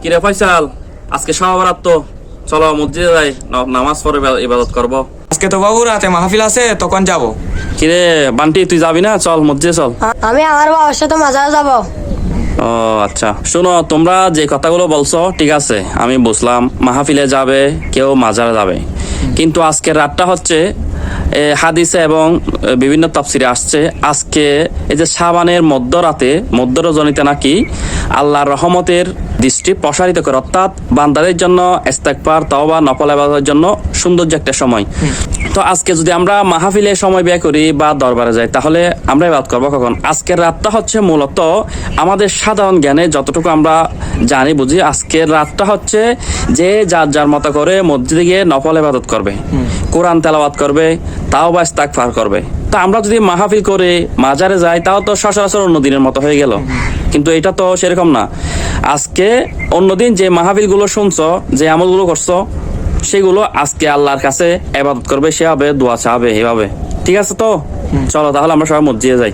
কিরে ফয়সাল, আজকে সমাবরাত তো, চলো মসজিদে যাই, নামাজ পড়ে ইবাদত করব। আজকে তো বাবু রাতে মাহফিল আছে, তখন যাব। কিরে বান্টি, তুই যাবি না? চল মসজিদে চল। আমি আমার বাবার সাথে মাজারে যাব। ও আচ্ছা, শোনো, তোমরা যে কথাগুলো বলছো ঠিক আছে, আমি বুঝলাম, মাহফিলে যাবে, কেউ মাজারে যাবে, কিন্তু আজকের রাতটা হচ্ছে হাদিসে এবং বিভিন্ন তাফসিরে আসছে, আজকে এই যে শাবানের মধ্যরাতে, মধ্য রজনীতে নাকি আল্লাহর রহমতের দৃষ্টি প্রসারিত করে, অর্থাৎ বান্দাদের জন্য ইস্তেগফার, তওবা, নফল ইবাদতের জন্য সৌন্দর্য একটা সময়। তো আজকে যদি আমরা মাহফিলে সময় ব্যয় করি বা দরবারে যাই, তাহলে আমরা ইবাদত করবো কখন? আজকের রাতটা হচ্ছে মূলত আমাদের সাধারণ জ্ঞানে যতটুকু আমরা জানি বুঝি, আজকের রাতটা হচ্ছে যে যার যার মতো করে মসজিদে গিয়ে নফল ইবাদত করবে, কোরআন তেলাওয়াত করবে, তাওবা ইস্তেগফার করবে। তো আমরা যদি মাহফিল করে মাজারে যাই, তাও তো সচরাচর অন্য দিনের মতো হয়ে গেল, কিন্তু এটা তো সেরকম না। আজকে অন্যদিন যে মাহফিল গুলো শুনছো, যে আমলগুলো করছো, সেগুলো আজকে আল্লাহর কাছে ইবাদত করবে, সেভাবে দোয়া চাবে, এভাবে। ঠিক আছে তো? চলো তাহলে আমরা সবাই মসজিদে যাই।